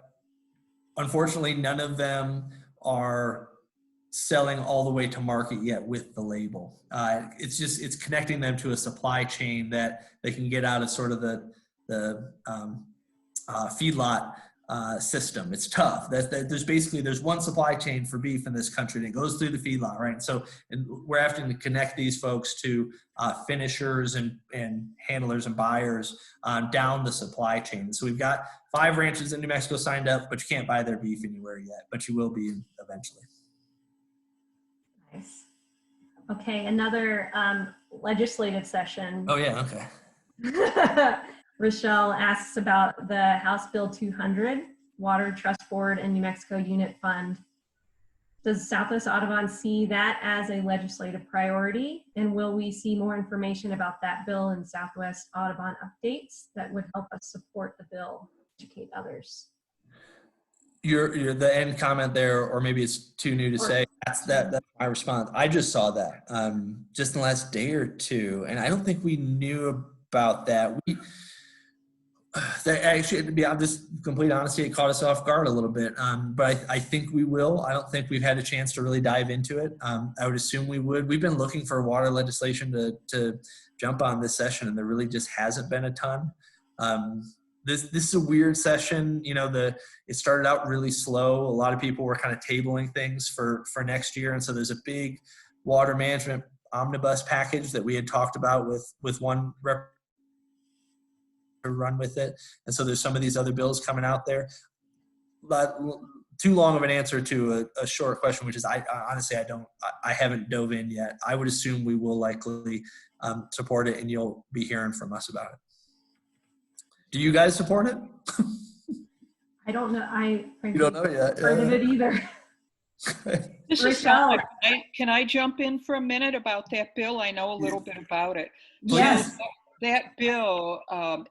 unfortunately none of them are selling all the way to market yet with the label. It's connecting them to a supply chain that they can get out of sort of the feedlot system. It's tough. There's one supply chain for beef in this country, and it goes through the feedlot, right? And we're having to connect these folks to finishers and handlers and buyers down the supply chain. So we've got 5 ranches in New Mexico signed up, but you can't buy their beef anywhere yet, but you will be eventually. Nice. Okay, another legislative session. Oh yeah, okay. Rochelle asks about the House Bill 200, Water Trust Board and New Mexico Unit Fund. Does Southwest Audubon see that as a legislative priority? And will we see more information about that bill in Southwest Audubon updates that would help us support the bill, educate others? You're the end comment there, or maybe it's too new to say. That's my response. I just saw that just in the last day or two, and I don't think we knew about that. Actually, to be honest, complete honesty, it caught us off guard a little bit. But I think we will. I don't think we've had a chance to really dive into it. I would assume we would. We've been looking for water legislation to jump on this session, and there really just hasn't been a ton. This is a weird session. It started out really slow. A lot of people were kind of tabling things for next year, and so there's a big water management omnibus package that we had talked about with one rep to run with it. And so there's some of these other bills coming out there. But too long of an answer to a short question, which is I honestly I haven't dove in yet. I would assume we will likely support it, and you'll be hearing from us about it. Do you guys support it? I don't know. I You don't know yet. heard of it either. This is Rochelle. can I jump in for a minute about that bill? I know a little bit about it. Yes. So that bill,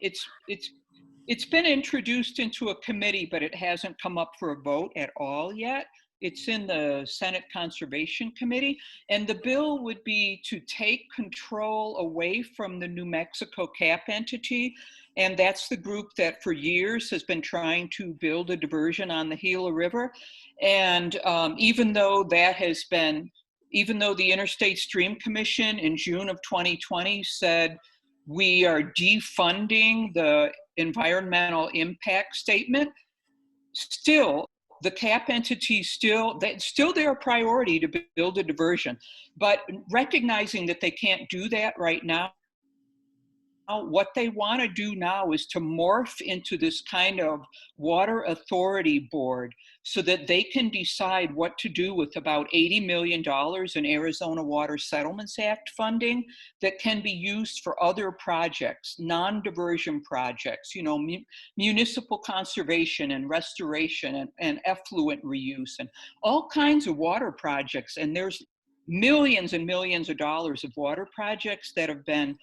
it's been introduced into a committee, but it hasn't come up for a vote at all yet. It's in the Senate Conservation Committee, and the bill would be to take control away from the New Mexico CAP entity, and that's the group that for years has been trying to build a diversion on the Gila River. And even though the Interstate Stream Commission in June of 2020 said we are defunding the environmental impact statement, still the CAP entity still their priority to build a diversion, but recognizing that they can't do that right now, what they want to do now is to morph into this kind of water authority board so that they can decide what to do with about $80 million in Arizona Water Settlements Act funding that can be used for other projects, non-diversion projects, municipal conservation and restoration and effluent reuse and all kinds of water projects. And there's millions and millions of dollars of water projects that have been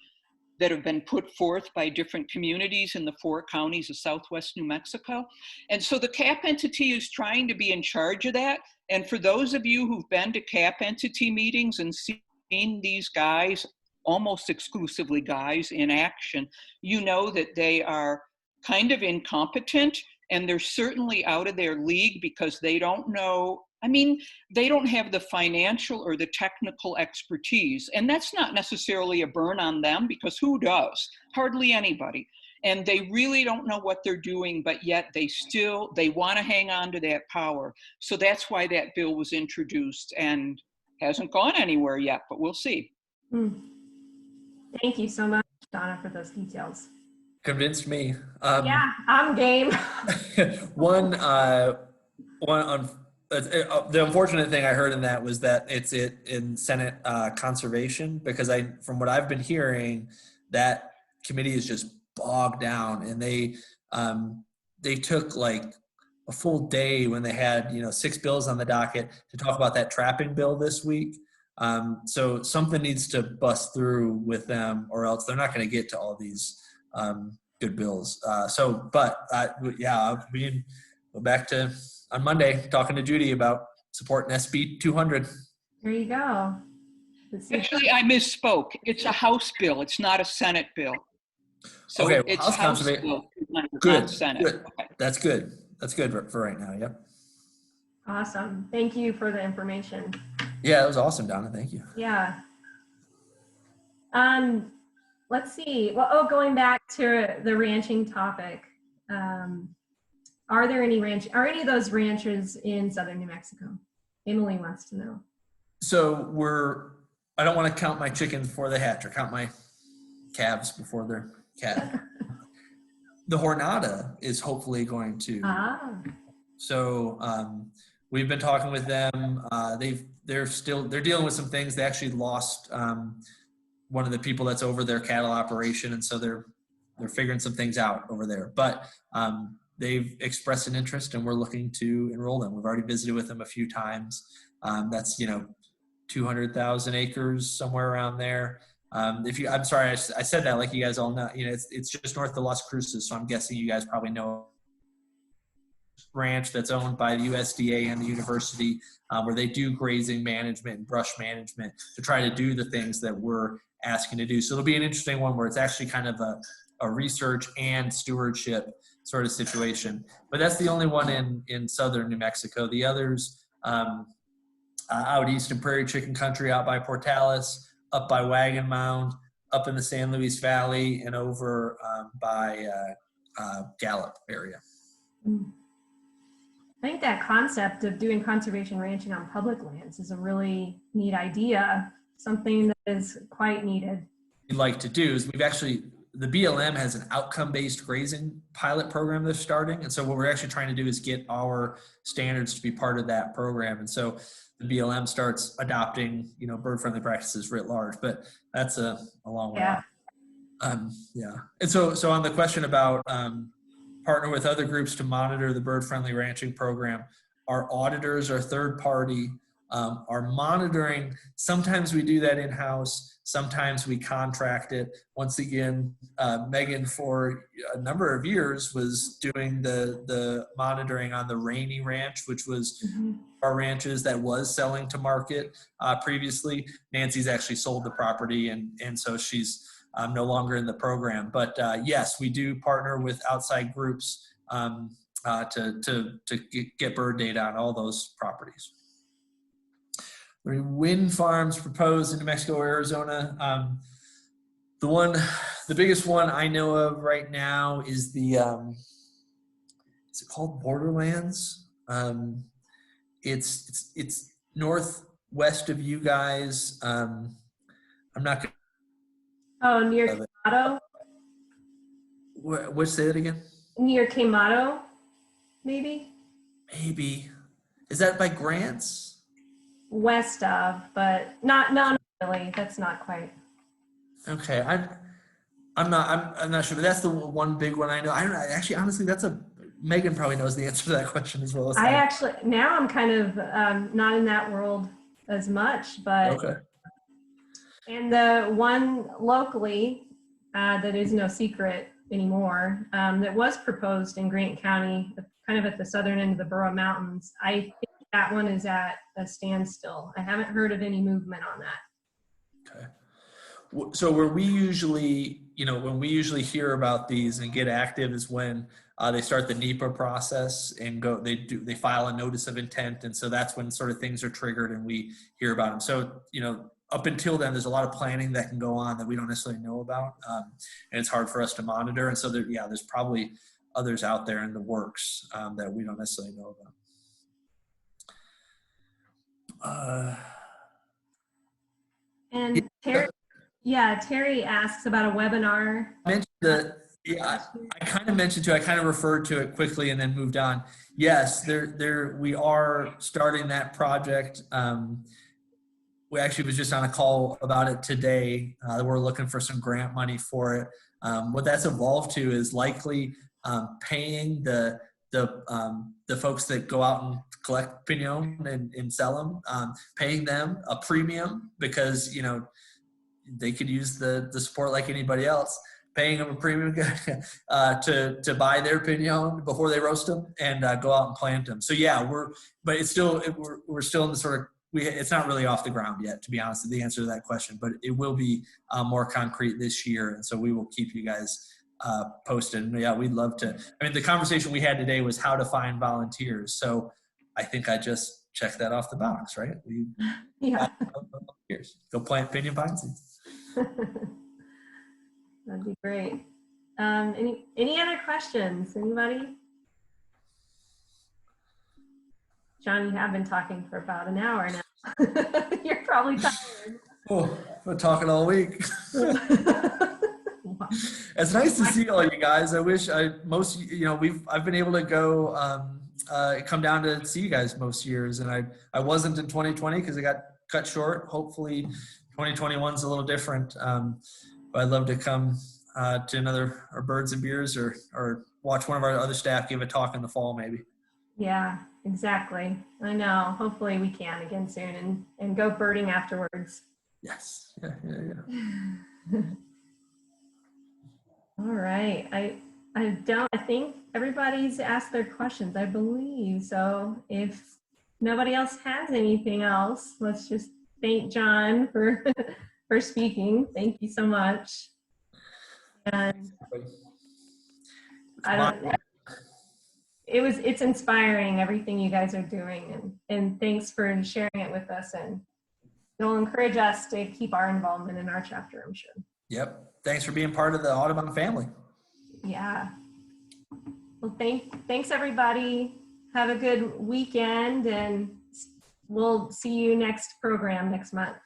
put forth by different communities in the 4 counties of Southwest New Mexico. And so the CAP entity is trying to be in charge of that. And for those of you who've been to CAP entity meetings and seen these guys, almost exclusively guys, in action, you know that they are kind of incompetent, and they're certainly out of their league because they don't know. They don't have the financial or the technical expertise, and that's not necessarily a burn on them because who does? Hardly anybody. And they really don't know what they're doing, but yet they want to hang on to that power. So that's why that bill was introduced and hasn't gone anywhere yet, but we'll see. Thank you so much, Donna, for those details. Convinced me. Yeah, I'm game. The unfortunate thing I heard in that was that it's in Senate Conservation, because from what I've been hearing, that committee is just bogged down, and they took like a full day when they had 6 bills on the docket to talk about that trapping bill this week. So something needs to bust through with them, or else they're not going to get to all these good bills. We go back to on Monday talking to Judy about supporting SB 200. There you go. Actually, I misspoke. It's a House bill. It's not a Senate bill. So Okay, it's House bill, good, not Senate. Good. Okay. That's good. That's good for right now. Yep. Awesome. Thank you for the information. Yeah, that was awesome, Donna. Thank you. Yeah. Let's see. Well, going back to the ranching topic. Are any of those ranches in southern New Mexico? Emily wants to know. So I don't want to count my chickens before they hatch, or count my calves before they're calved. The Jornada is hopefully going to. So we've been talking with them. They're dealing with some things. They actually lost one of the people that's over their cattle operation, and so they're figuring some things out over there. But they've expressed an interest, and we're looking to enroll them. We've already visited with them a few times. That's 200,000 acres, somewhere around there. I'm sorry, I said that like you guys all know. It's just north of Las Cruces, so I'm guessing you guys probably know ranch that's owned by the USDA and the university, where they do grazing management and brush management to try to do the things that we're asking to do. So it'll be an interesting one where it's actually kind of a research and stewardship sort of situation. But that's the only one in southern New Mexico. The others out east in Prairie Chicken Country, out by Portales, up by Wagon Mound, up in the San Luis Valley, and over by Gallup area. I think that concept of doing conservation ranching on public lands is a really neat idea, something that is quite needed. We'd like to do is the BLM has an outcome-based grazing pilot program they're starting. And so what we're actually trying to do is get our standards to be part of that program. And so the BLM starts adopting, bird-friendly practices writ large, but that's a long way off. And so on the question about part partner with other groups to monitor the bird-friendly ranching program. Our auditors are third party. Our monitoring, sometimes we do that in-house, sometimes we contract it. Once again, Megan for a number of years was doing the monitoring on the Rainy Ranch, which was our ranches that was selling to market previously. Nancy's actually sold the property, and so she's no longer in the program. But yes, we do partner with outside groups to get bird data on all those properties. Wind farms proposed in New Mexico or Arizona. The biggest one I know of right now is the, is it called Borderlands? It's northwest of you guys. I'm not gonna. Oh, near Quemato? What, say that again? Near Quemato, maybe? Maybe. Is that by Grants? West of, but not really. That's not quite. Okay, I'm not sure, but that's the one big one I know. I don't know. Actually, honestly, Megan probably knows the answer to that question as well as I actually, now I'm kind of not in that world as much, but okay. And the one locally that is no secret anymore that was proposed in Grant County, kind of at the southern end of the Burro Mountains, I think that one is at a standstill. I haven't heard of any movement on that. Okay. So where we usually, when we usually hear about these and get active is when they start the NEPA process and they file a notice of intent. And so that's when sort of things are triggered and we hear about them. So, up until then, there's a lot of planning that can go on that we don't necessarily know about. And it's hard for us to monitor. And so there's probably others out there in the works that we don't necessarily know about. And Terry asks about a webinar. I kind of mentioned I kind of referred to it quickly and then moved on. Yes, we are starting that project. We actually was just on a call about it today. We're looking for some grant money for it. What that's evolved to is likely paying the folks that go out and collect pinon and sell them, paying them a premium because they could use the support like anybody else. Paying them a premium to buy their pinon before they roast them and go out and plant them. So yeah, we're still in the sort of. It's not really off the ground yet, to be honest, the answer to that question, but it will be more concrete this year. And so we will keep you guys posted. And yeah, we'd love to. I mean, the conversation we had today was how to find volunteers. So I think I just checked that off the box, right? Yeah. Volunteers. Go plant pinion pine seeds. That'd be great. Any other questions? Anybody? John, you have been talking for about an hour now. You're probably tired. Oh, I've been talking all week. It's nice to see all you guys. I wish I've been able to go come down to see you guys most years, and I wasn't in 2020 because it got cut short. Hopefully 2021 is a little different. But I'd love to come to another Birds and Beers or watch one of our other staff give a talk in the fall maybe. Yeah, exactly. I know. Hopefully we can again soon and go birding afterwards. Yes. Yeah. All right. I think everybody's asked their questions, I believe. So if nobody else has anything else, let's just thank John for for speaking. Thank you so much. And it's inspiring everything you guys are doing, and thanks for sharing it with us, and it'll encourage us to keep our involvement in our chapter, I'm sure. Yep. Thanks for being part of the Audubon family. Yeah. Well, thanks everybody. Have a good weekend, and we'll see you next program next month.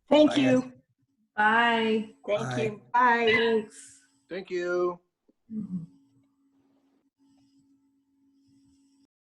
Thank you. Bye. Thank you. Bye. Thanks. Thank you. Mhm.